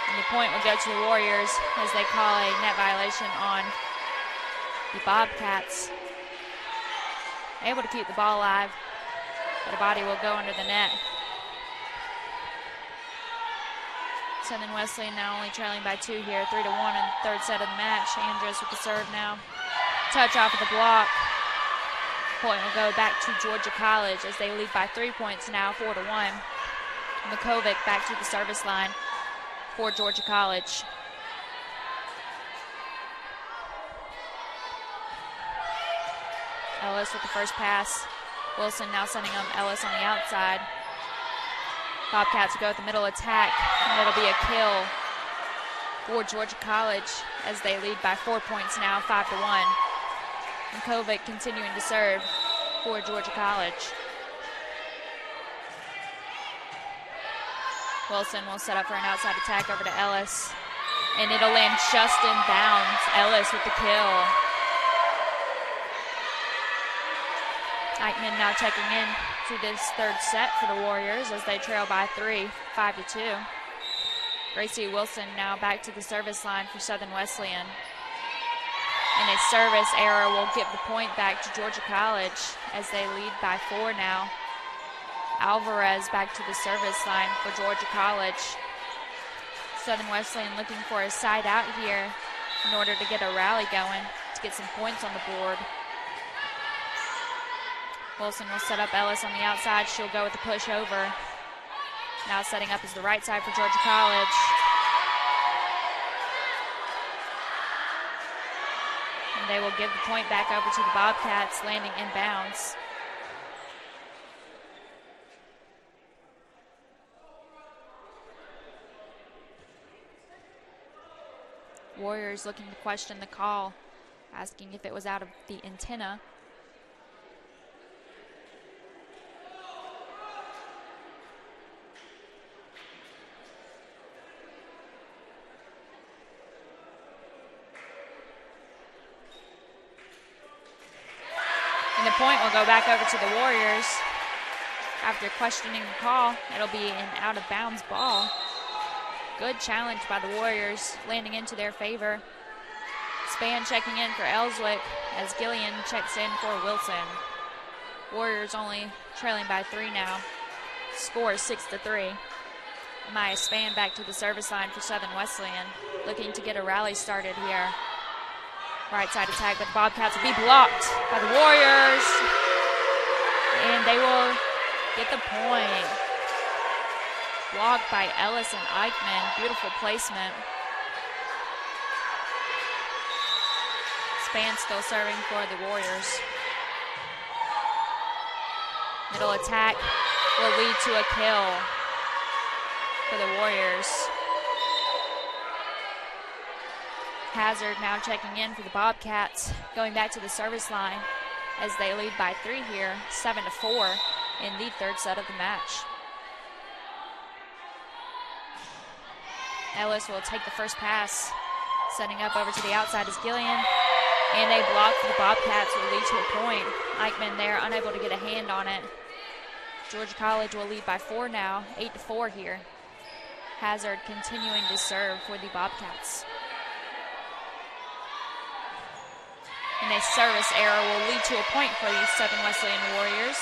B: And the point will go to the Warriors as they call a net violation on the Bobcats. Able to keep the ball alive, but a body will go under the net. Southern Wesleyan now only trailing by 2 here, 3-1 in the third set of the match. Andrus with the serve now. Touch off of the block. Point will go back to Georgia College as they lead by 3 points now, 4-1. Makovic back to the service line for Georgia College. Ellis with the first pass. Wilson now sending up Ellis on the outside. Bobcats will go with the middle attack, and it'll be a kill for Georgia College as they lead by 4 points now, 5-1. Makovic continuing to serve for Georgia College. Wilson will set up for an outside attack over to Ellis, and it'll land just in bounds. Ellis with the kill. Eichmann now checking in to this third set for the Warriors as they trail by 3, 5-2. Gracie Wilson now back to the service line for Southern Wesleyan. And a service error will give the point back to Georgia College as they lead by 4 now. Alvarez back to the service line for Georgia College. Southern Wesleyan looking for a side out here in order to get a rally going, to get some points on the board. Wilson will set up Ellis on the outside. She'll go with the push over. Now setting up is the right side for Georgia College. And they will give the point back over to the Bobcats, landing inbounds. Warriors looking to question the call, asking if it was out of the antenna. And the point will go back over to the Warriors. After questioning the call, it'll be an out-of-bounds ball. Good challenge by the Warriors, landing into their favor. Span checking in for Ellswick as Gillian checks in for Wilson. Warriors only trailing by 3 now. Score 6-3. Maya Span back to the service line for Southern Wesleyan, looking to get a rally started here. Right side attack, but the Bobcats will be blocked by the Warriors. And they will get the point. Blocked by Ellis and Eichmann. Beautiful placement. Span still serving for the Warriors. Middle attack will lead to a kill for the Warriors. Hazard now checking in for the Bobcats, going back to the service line as they lead by 3 here, 7-4 in the third set of the match. Ellis will take the first pass, setting up over to the outside is Gillian, and a block for the Bobcats will lead to a point. Eichmann there, unable to get a hand on it. Georgia College will lead by 4 now, 8-4 here. Hazard continuing to serve for the Bobcats. And a service error will lead to a point for the Southern Wesleyan Warriors.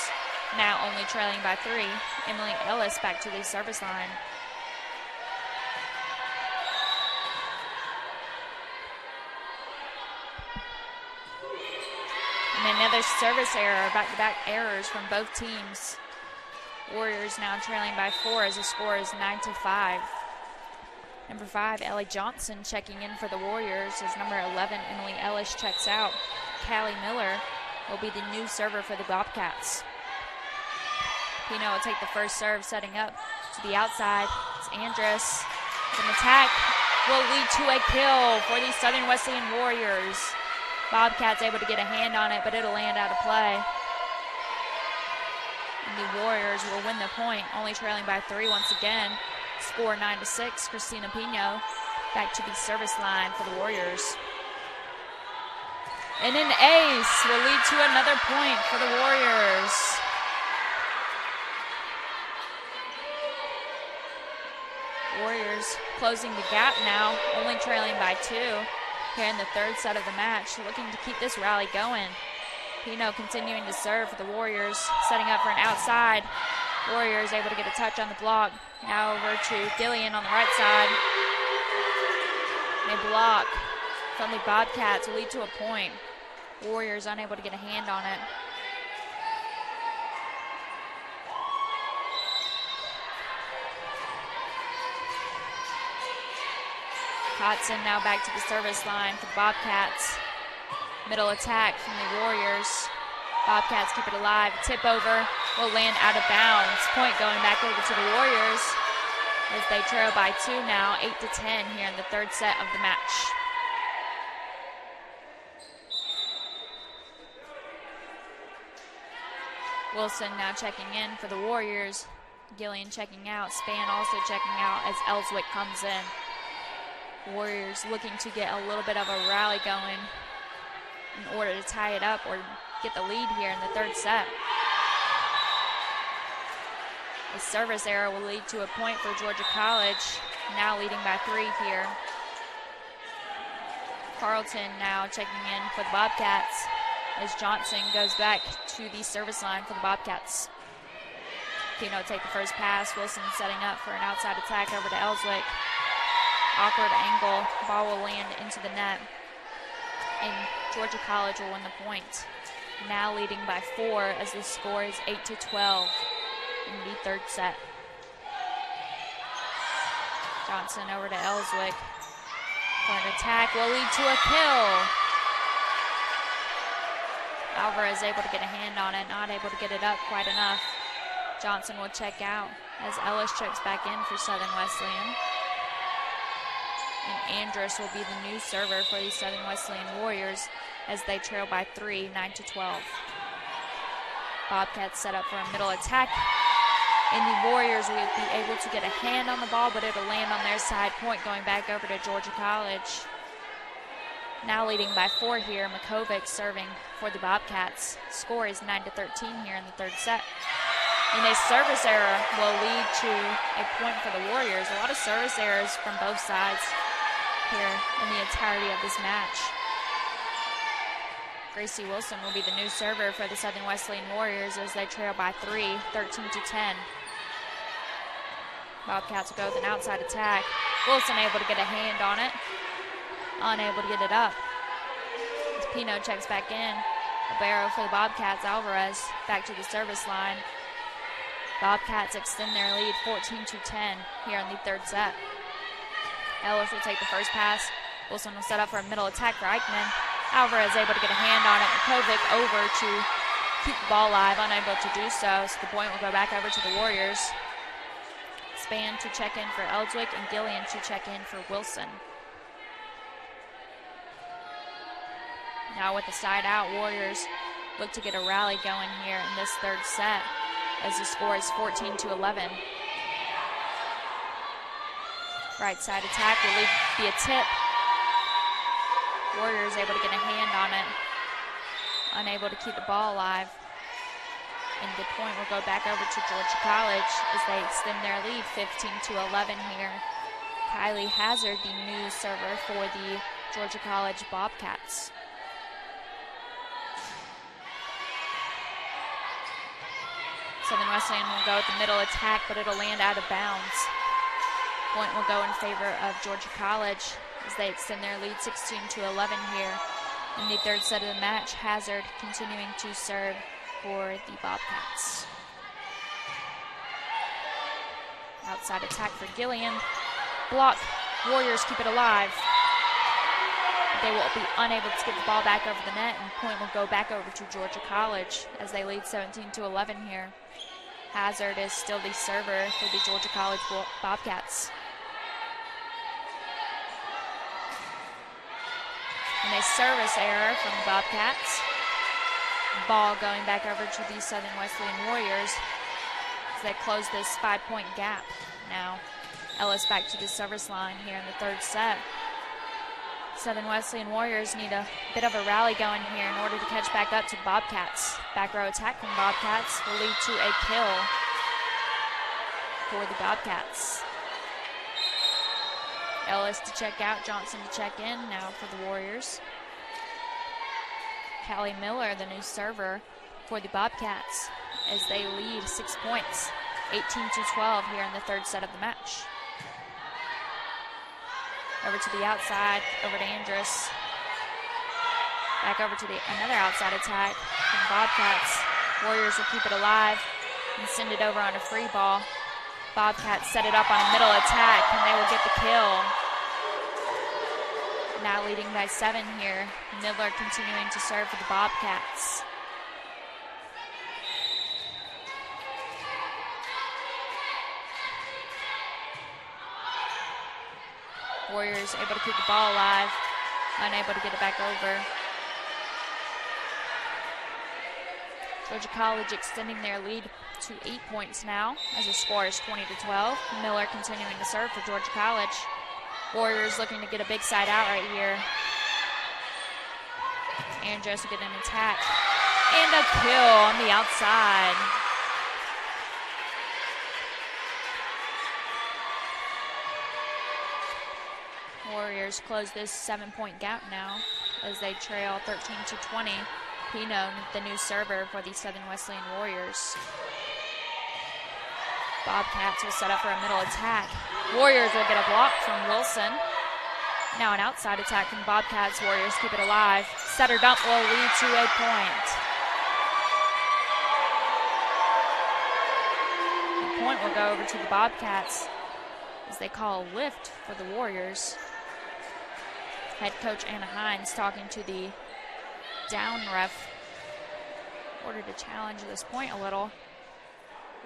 B: Now only trailing by 3. Emily Ellis back to the service line. And another service error, back-to-back errors from both teams. Warriors now trailing by 4 as the score is 9-5. Number 5, Ellie Johnson checking in for the Warriors as number 11, Emily Ellis checks out. Callie Miller will be the new server for the Bobcats. Pino will take the first serve, setting up to the outside. It's Andrus. An attack will lead to a kill for the Southern Wesleyan Warriors. Bobcats able to get a hand on it, but it'll land out of play. And the Warriors will win the point, only trailing by 3 once again. Score 9-6. Christina Pino back to the service line for the Warriors. And an ace will lead to another point for the Warriors. Warriors closing the gap now, only trailing by 2. here in the third set of the match, looking to keep this rally going. Pino continuing to serve for the Warriors, setting up for an outside. Warriors able to get a touch on the block. Now over to Gillian on the right side. They block from the Bobcats, will lead to a point. Warriors unable to get a hand on it. Hudson now back to the service line for the Bobcats. Middle attack from the Warriors. Bobcats keep it alive. Tip over will land out of bounds. Point going back over to the Warriors as they trail by 2 now, 8-10 here in the third set of the match. Wilson now checking in for the Warriors. Gillian checking out. Span also checking out as Ellswick comes in. Warriors looking to get a little bit of a rally going in order to tie it up or get the lead here in the third set. The service error will lead to a point for Georgia College, now leading by 3 here. Carlton now checking in for the Bobcats as Johnson goes back to the service line for the Bobcats. Pino take the first pass. Wilson setting up for an outside attack over to Ellswick. Awkward angle. Ball will land into the net. And Georgia College will win the point. Now leading by 4 as the score is 8-12 in the third set. Johnson over to Ellswick for an attack will lead to a kill. Alvarez able to get a hand on it, not able to get it up quite enough. Johnson will check out as Ellis checks back in for Southern Wesleyan. And Andrus will be the new server for the Southern Wesleyan Warriors as they trail by 3, 9-12. Bobcats set up for a middle attack. And the Warriors will be able to get a hand on the ball, but it'll land on their side. Point going back over to Georgia College. Now leading by 4 here, Makovic serving for the Bobcats. Score is 9-13 here in the third set. And a service error will lead to a point for the Warriors. A lot of service errors from both sides here in the entirety of this match. Gracie Wilson will be the new server for the Southern Wesleyan Warriors as they trail by 3, 13-10. Bobcats will go with an outside attack. Wilson able to get a hand on it. Unable to get it up. As Pino checks back in. Libero for the Bobcats. Alvarez back to the service line. Bobcats extend their lead 14-10 here in the third set. Ellis will take the first pass. Wilson will set up for a middle attack for Eichmann. Alvarez able to get a hand on it. Makovic over to keep the ball alive, unable to do so. So the point will go back over to the Warriors. Span to check in for Ellswick and Gillian to check in for Wilson. Now with the side out, Warriors look to get a rally going here in this third set as the score is 14-11. Right side attack will be a tip. Warriors able to get a hand on it. Unable to keep the ball alive. And the point will go back over to Georgia College as they extend their lead 15-11 here. Kylie Hazard, the new server for the Georgia College Bobcats. Southern Wesleyan will go with the middle attack, but it'll land out of bounds. Point will go in favor of Georgia College as they extend their lead 16-11 here in the third set of the match. Hazard continuing to serve for the Bobcats. Outside attack for Gillian. Block. Warriors keep it alive. They will be unable to get the ball back over the net, and point will go back over to Georgia College as they lead 17-11 here. Hazard is still the server for the Georgia College Bobcats. And a service error from the Bobcats. Ball going back over to the Southern Wesleyan Warriors as they close this 5-point gap. Now Ellis back to the service line here in the third set. Southern Wesleyan Warriors need a bit of a rally going here in order to catch back up to Bobcats. Back row attack from Bobcats will lead to a kill for the Bobcats. Ellis to check out, Johnson to check in now for the Warriors. Callie Miller, the new server for the Bobcats, as they lead 6 points, 18-12 here in the third set of the match. Over to the outside, over to Andrus. Back over to another outside attack from Bobcats. Warriors will keep it alive and send it over on a free ball. Bobcats set it up on a middle attack, and they will get the kill. Now leading by 7 here. Miller continuing to serve for the Bobcats. Warriors able to keep the ball alive, unable to get it back over. Georgia College extending their lead to 8 points now, as the score is 20-12. Miller continuing to serve for Georgia College. Warriors looking to get a big side out right here. Andrus will get an attack. And a kill on the outside. Warriors close this 7-point gap now as they trail 13-20. Pino, the new server for the Southern Wesleyan Warriors. Bobcats will set up for a middle attack. Warriors will get a block from Wilson. Now an outside attack from Bobcats. Warriors keep it alive. Setter dump will lead to a point. The point will go over to the Bobcats as they call a lift for the Warriors. Head coach Anna Hines talking to the down ref. Ordered to challenge this point a little.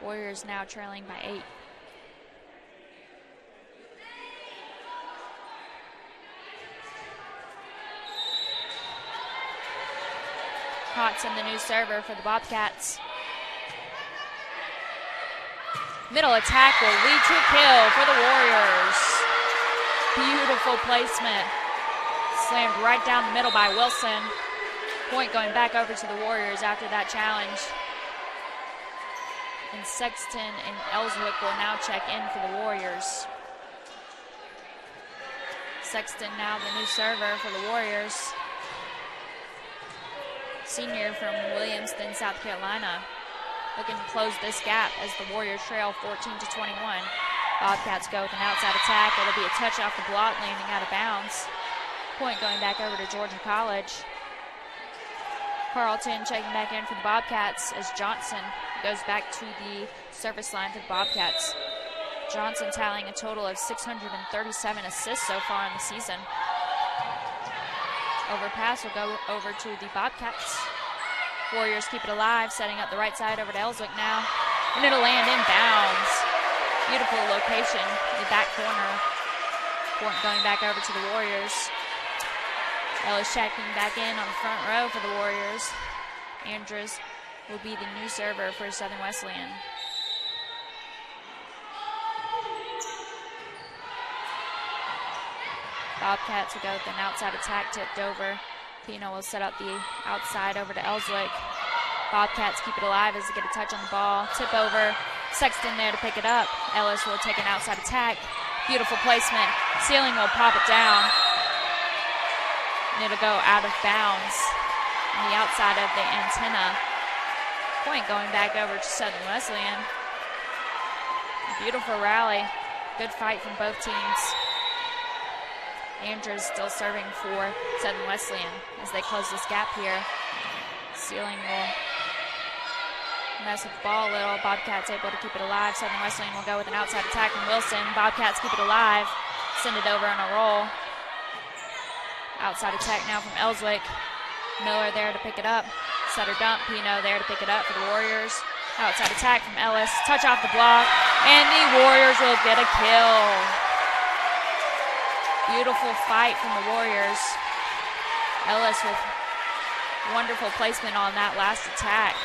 B: Warriors now trailing by 8. Hotson, the new server for the Bobcats. Middle attack will lead to a kill for the Warriors. Beautiful placement. Slammed right down the middle by Wilson. Point going back over to the Warriors after that challenge. And Sexton and Ellswick will now check in for the Warriors. Sexton now the new server for the Warriors. Senior from Williamston, South Carolina. Looking to close this gap as the Warriors trail 14-21. Bobcats go with an outside attack. It'll be a touch off the block, landing out of bounds. Point going back over to Georgia College. Carlton checking back in for the Bobcats as Johnson goes back to the service line for the Bobcats. Johnson tallying a total of 637 assists so far in the season. Overpass will go over to the Bobcats. Warriors keep it alive, setting up the right side over to Ellswick now. And it'll land in bounds. Beautiful location in the back corner. Point going back over to the Warriors. Ellis checking back in on the front row for the Warriors. Andrus will be the new server for Southern Wesleyan. Bobcats will go with an outside attack tipped over. Pino will set up the outside over to Ellswick. Bobcats keep it alive as they get a touch on the ball. Tip over. Sexton there to pick it up. Ellis will take an outside attack. Beautiful placement. Ceiling will pop it down. And it'll go out of bounds on the outside of the antenna. Point going back over to Southern Wesleyan. Beautiful rally. Good fight from both teams. Andrews still serving for Southern Wesleyan as they close this gap here. Ceiling will mess with the ball a little. Bobcats able to keep it alive. Southern Wesleyan will go with an outside attack from Wilson. Bobcats keep it alive. Send it over on a roll. Outside attack now from Ellswick. Miller there to pick it up. Setter dump. Pino there to pick it up for the Warriors. Outside attack from Ellis. Touch off the block. And the Warriors will get a kill. Beautiful fight from the Warriors. Ellis with wonderful placement on that last attack.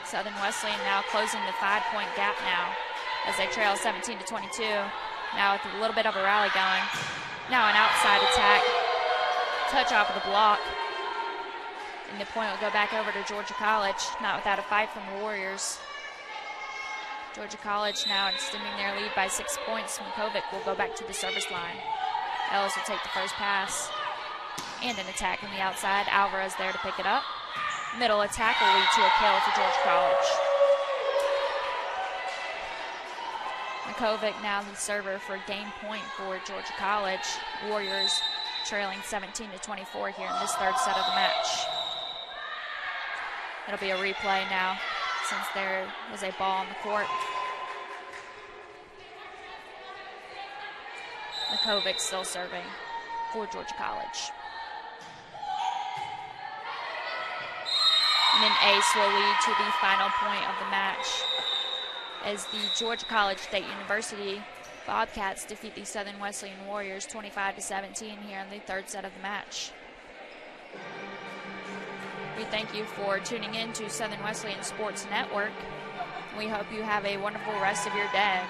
B: Southern Wesleyan now closing the 5-point gap now as they trail 17-22. Now with a little bit of a rally going. Now an outside attack. Touch off of the block. And the point will go back over to Georgia College. Not without a fight from the Warriors. Georgia College now extending their lead by 6 points. Makovic will go back to the service line. Ellis will take the first pass. And an attack on the outside. Alvarez there to pick it up. Middle attack will lead to a kill for Georgia College. Makovic now the server for game point for Georgia College. Warriors trailing 17-24 here in this third set of the match. It'll be a replay now since there was a ball on the court. Makovic still serving for Georgia College. And then Ace will lead to the final point of the match as the Georgia State University Bobcats defeat the Southern Wesleyan Warriors 25-17 here in the third set of the match. We thank you for tuning in to Southern Wesleyan Sports Network. We hope you have a wonderful rest of your day.